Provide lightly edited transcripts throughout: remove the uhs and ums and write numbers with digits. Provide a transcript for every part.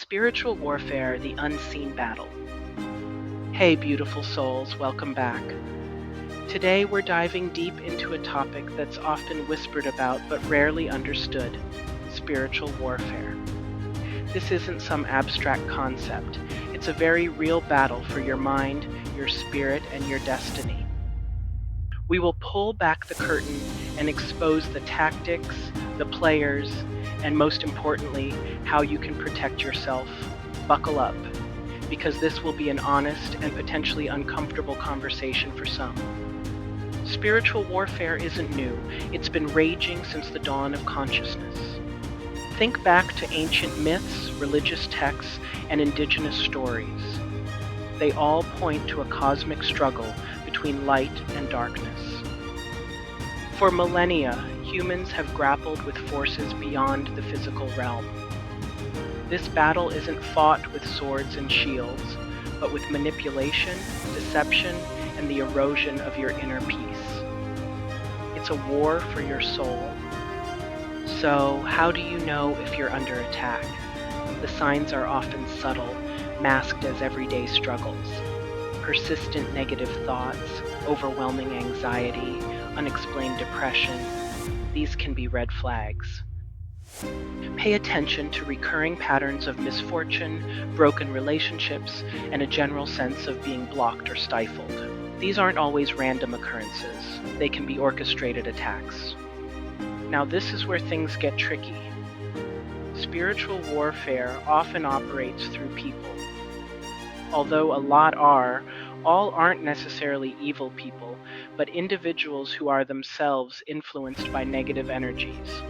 Spiritual Warfare, the Unseen Battle. Hey, beautiful souls, welcome back. Today we're diving deep into a topic that's often whispered about but rarely understood: spiritual warfare. This isn't some abstract concept. It's a very real battle for your mind, your spirit, and your destiny. We will pull back the curtain and expose the tactics, the players, and most importantly, how you can protect yourself. Buckle up, because this will be an honest and potentially uncomfortable conversation for some. Spiritual warfare isn't new. It's been raging since the dawn of consciousness. Think back to ancient myths, religious texts, and indigenous stories. They all point to a cosmic struggle between light and darkness. For millennia, humans have grappled with forces beyond the physical realm. This battle isn't fought with swords and shields, but with manipulation, deception, and the erosion of your inner peace. It's a war for your soul. So, how do you know if you're under attack? The signs are often subtle, masked as everyday struggles. Persistent negative thoughts, overwhelming anxiety, unexplained depression. These can be red flags. Pay attention to recurring patterns of misfortune, broken relationships, and a general sense of being blocked or stifled. These aren't always random occurrences. They can be orchestrated attacks. Now, this is where things get tricky. Spiritual warfare often operates through people. Although a lot are, all aren't necessarily evil people, but individuals who are themselves influenced by negative energies.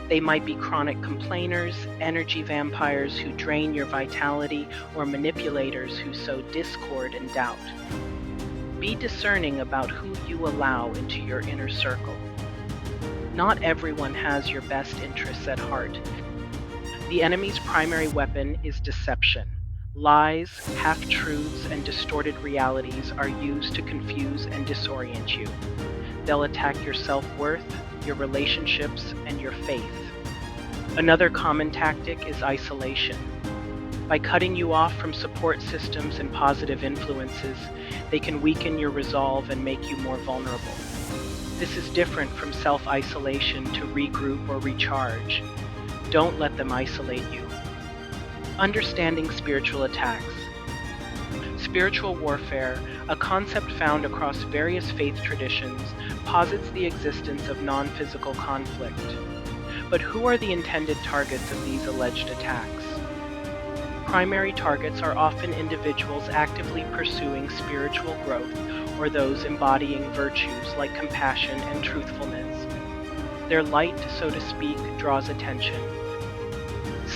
They might be chronic complainers, energy vampires who drain your vitality, or manipulators who sow discord and doubt. Be discerning about who you allow into your inner circle. Not everyone has your best interests at heart. The enemy's primary weapon is deception. Lies, half-truths, and distorted realities are used to confuse and disorient you. They'll attack your self-worth, your relationships, and your faith. Another common tactic is isolation. By cutting you off from support systems and positive influences, they can weaken your resolve and make you more vulnerable. This is different from self-isolation to regroup or recharge. Don't let them isolate you. Understanding spiritual attacks. Spiritual warfare, a concept found across various faith traditions, posits the existence of non-physical conflict. But who are the intended targets of these alleged attacks? Primary targets are often individuals actively pursuing spiritual growth or those embodying virtues like compassion and truthfulness. Their light, so to speak, draws attention.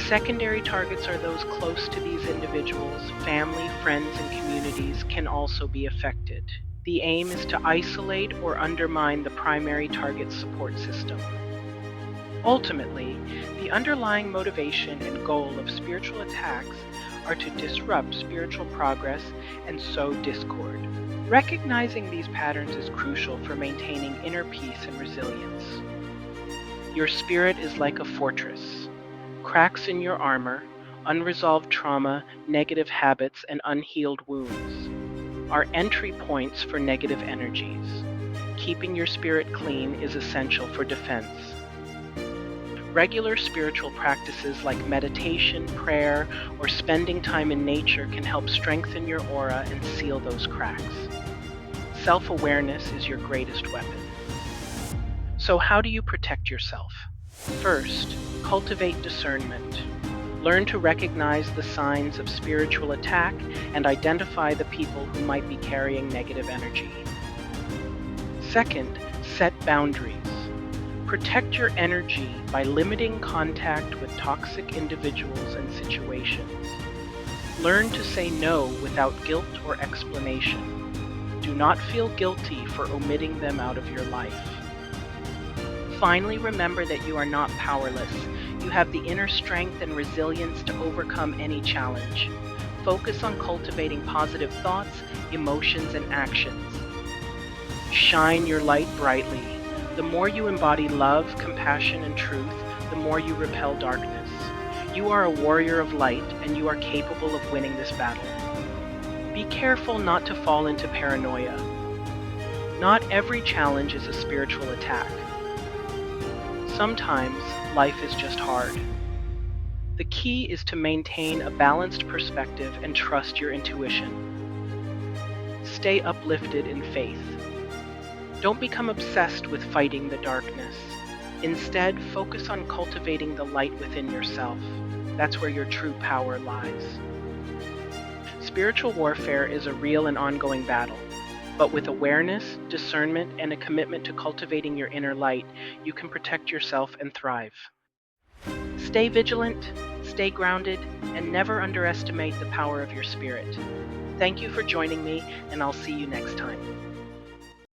Secondary targets are those close to these individuals. Family, friends, and communities can also be affected. The aim is to isolate or undermine the primary target's support system. Ultimately, the underlying motivation and goal of spiritual attacks are to disrupt spiritual progress and sow discord. Recognizing these patterns is crucial for maintaining inner peace and resilience. Your spirit is like a fortress. Cracks in your armor, unresolved trauma, negative habits, and unhealed wounds are entry points for negative energies. Keeping your spirit clean is essential for defense. Regular spiritual practices like meditation, prayer, or spending time in nature can help strengthen your aura and seal those cracks. Self-awareness is your greatest weapon. So how do you protect yourself? First, cultivate discernment. Learn to recognize the signs of spiritual attack and identify the people who might be carrying negative energy. Second, set boundaries. Protect your energy by limiting contact with toxic individuals and situations. Learn to say no without guilt or explanation. Do not feel guilty for omitting them out of your life. Finally, remember that you are not powerless. You have the inner strength and resilience to overcome any challenge. Focus on cultivating positive thoughts, emotions, and actions. Shine your light brightly. The more you embody love, compassion, and truth, the more you repel darkness. You are a warrior of light, and you are capable of winning this battle. Be careful not to fall into paranoia. Not every challenge is a spiritual attack. Sometimes life is just hard. The key is to maintain a balanced perspective and trust your intuition. Stay uplifted in faith. Don't become obsessed with fighting the darkness. Instead, focus on cultivating the light within yourself. That's where your true power lies. Spiritual warfare is a real and ongoing battle, but with awareness, discernment, and a commitment to cultivating your inner light, you can protect yourself and thrive. Stay vigilant, stay grounded, and never underestimate the power of your spirit. Thank you for joining me, and I'll see you next time.